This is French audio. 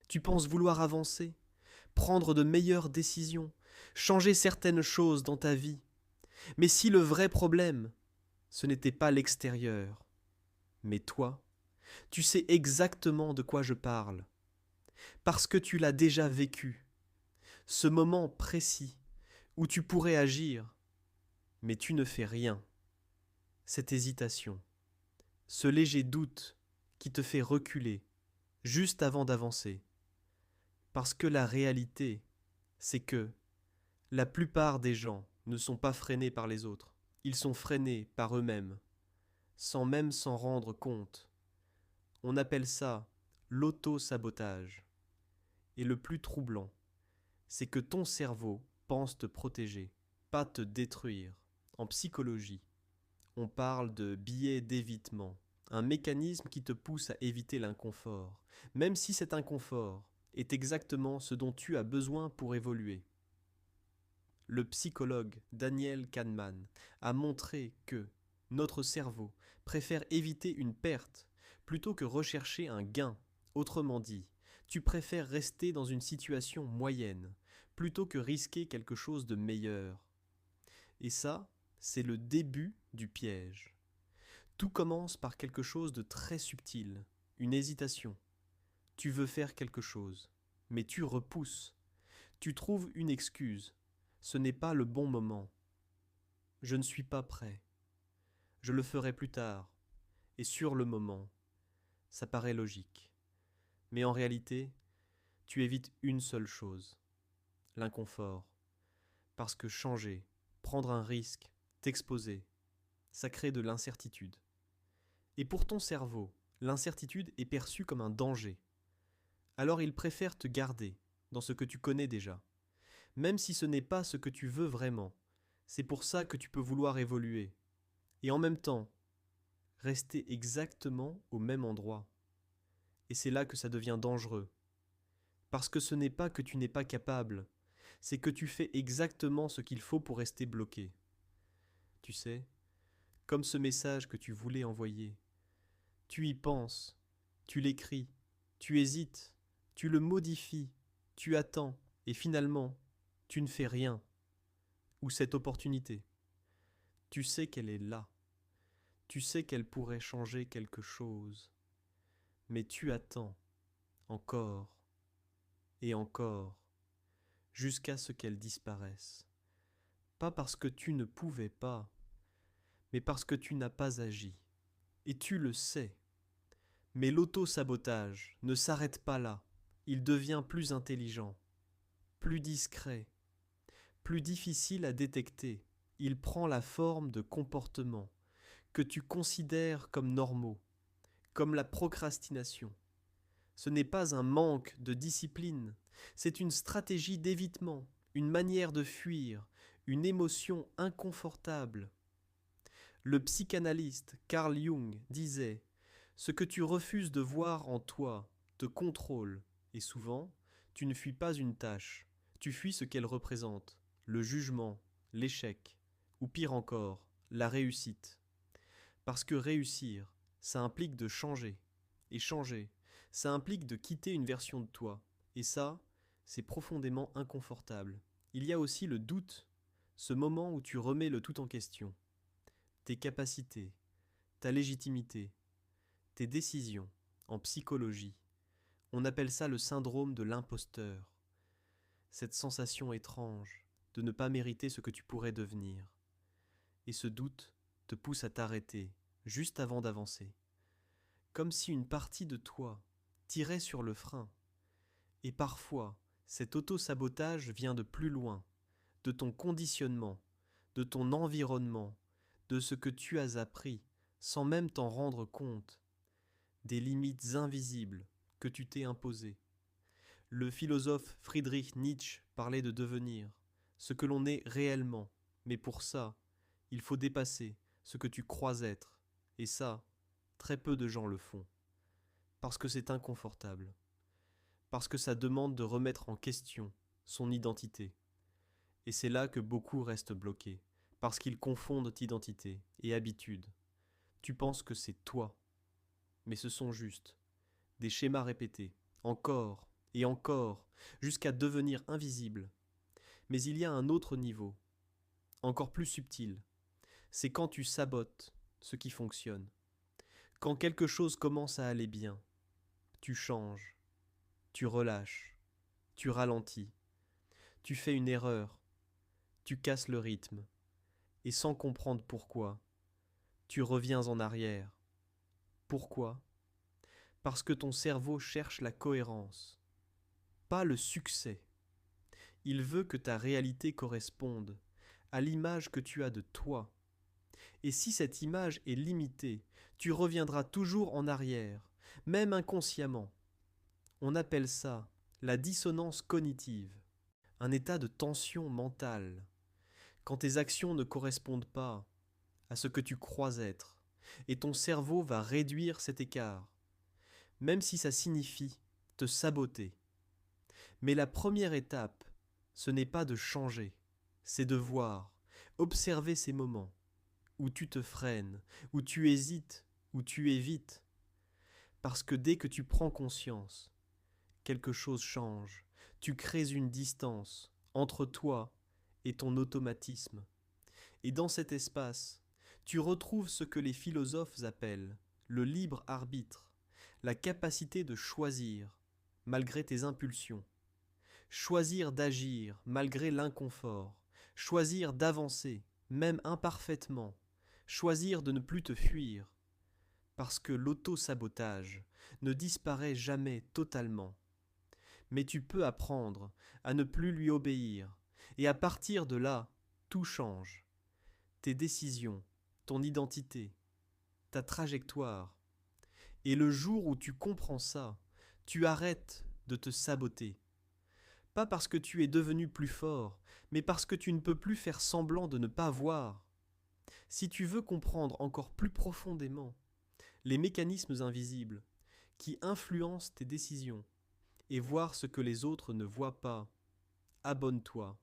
Tu penses vouloir avancer, prendre de meilleures décisions, changer certaines choses dans ta vie. Mais si le vrai problème, ce n'était pas l'extérieur, mais toi, tu sais exactement de quoi je parle, parce que tu l'as déjà vécu, ce moment précis où tu pourrais agir, mais tu ne fais rien. Cette hésitation, ce léger doute qui te fait reculer juste avant d'avancer. Parce que la réalité, c'est que la plupart des gens ne sont pas freinés par les autres. Ils sont freinés par eux-mêmes, sans même s'en rendre compte. On appelle ça l'auto-sabotage. Et le plus troublant, c'est que ton cerveau pense te protéger, pas te détruire. En psychologie, on parle de biais d'évitement, un mécanisme qui te pousse à éviter l'inconfort, même si cet inconfort est exactement ce dont tu as besoin pour évoluer. Le psychologue Daniel Kahneman a montré que notre cerveau préfère éviter une perte plutôt que rechercher un gain. Autrement dit, tu préfères rester dans une situation moyenne plutôt que risquer quelque chose de meilleur. Et ça, c'est le début du piège. Tout commence par quelque chose de très subtil, une hésitation. Tu veux faire quelque chose, mais tu repousses. Tu trouves une excuse. Ce n'est pas le bon moment. Je ne suis pas prêt. Je le ferai plus tard. Et sur le moment, ça paraît logique. Mais en réalité, tu évites une seule chose, l'inconfort. Parce que changer, prendre un risque, t'exposer, ça crée de l'incertitude. Et pour ton cerveau, l'incertitude est perçue comme un danger. Alors il préfère te garder dans ce que tu connais déjà, même si ce n'est pas ce que tu veux vraiment. C'est pour ça que tu peux vouloir évoluer. Et en même temps, rester exactement au même endroit. Et c'est là que ça devient dangereux. Parce que ce n'est pas que tu n'es pas capable, c'est que tu fais exactement ce qu'il faut pour rester bloqué. Tu sais, comme ce message que tu voulais envoyer. Tu y penses, tu l'écris, tu hésites, tu le modifies, tu attends, et finalement, tu ne fais rien. Ou cette opportunité. Tu sais qu'elle est là. Tu sais qu'elle pourrait changer quelque chose. Mais tu attends, encore, et encore, jusqu'à ce qu'elle disparaisse. Pas parce que tu ne pouvais pas, mais parce que tu n'as pas agi. Et tu le sais. Mais l'auto-sabotage ne s'arrête pas là. Il devient plus intelligent, plus discret, plus difficile à détecter. Il prend la forme de comportements que tu considères comme normaux, comme la procrastination. Ce n'est pas un manque de discipline, c'est une stratégie d'évitement, une manière de fuir, une émotion inconfortable. Le psychanalyste Carl Jung disait : « Ce que tu refuses de voir en toi te contrôle, et souvent, tu ne fuis pas une tâche, tu fuis ce qu'elle représente, le jugement, l'échec, ou pire encore, la réussite. Parce que réussir, ça implique de changer, et changer, ça implique de quitter une version de toi, et ça, c'est profondément inconfortable. Il y a aussi le doute, ce moment où tu remets le tout en question. Tes capacités, ta légitimité, tes décisions, en psychologie. On appelle ça le syndrome de l'imposteur. Cette sensation étrange de ne pas mériter ce que tu pourrais devenir. Et ce doute te pousse à t'arrêter, juste avant d'avancer. Comme si une partie de toi tirait sur le frein. Et parfois, cet auto-sabotage vient de plus loin, de ton conditionnement, de ton environnement, de ce que tu as appris, sans même t'en rendre compte, des limites invisibles que tu t'es imposées. Le philosophe Friedrich Nietzsche parlait de devenir, ce que l'on est réellement, mais pour ça, il faut dépasser ce que tu crois être, et ça, très peu de gens le font, parce que c'est inconfortable, parce que ça demande de remettre en question son identité, et c'est là que beaucoup restent bloqués, parce qu'ils confondent identité et habitude. Tu penses que c'est toi, mais ce sont juste des schémas répétés, encore et encore, jusqu'à devenir invisible. Mais il y a un autre niveau, encore plus subtil. C'est quand tu sabotes ce qui fonctionne. Quand quelque chose commence à aller bien, tu changes, tu relâches, tu ralentis, tu fais une erreur, tu casses le rythme, et sans comprendre pourquoi, tu reviens en arrière. Pourquoi ? Parce que ton cerveau cherche la cohérence, pas le succès. Il veut que ta réalité corresponde à l'image que tu as de toi. Et si cette image est limitée, tu reviendras toujours en arrière, même inconsciemment. On appelle ça la dissonance cognitive, un état de tension mentale, quand tes actions ne correspondent pas à ce que tu crois être, et ton cerveau va réduire cet écart, même si ça signifie te saboter. Mais la première étape, ce n'est pas de changer, c'est de voir, observer ces moments où tu te freines, où tu hésites, où tu évites. Parce que dès que tu prends conscience, quelque chose change. Tu crées une distance entre toi et ton automatisme. Et dans cet espace, tu retrouves ce que les philosophes appellent le libre arbitre, la capacité de choisir malgré tes impulsions, choisir d'agir malgré l'inconfort, choisir d'avancer, même imparfaitement, choisir de ne plus te fuir, parce que l'auto-sabotage ne disparaît jamais totalement. Mais tu peux apprendre à ne plus lui obéir, et à partir de là, tout change. Tes décisions, ton identité, ta trajectoire. Et le jour où tu comprends ça, tu arrêtes de te saboter. Pas parce que tu es devenu plus fort, mais parce que tu ne peux plus faire semblant de ne pas voir. Si tu veux comprendre encore plus profondément les mécanismes invisibles qui influencent tes décisions et voir ce que les autres ne voient pas, abonne-toi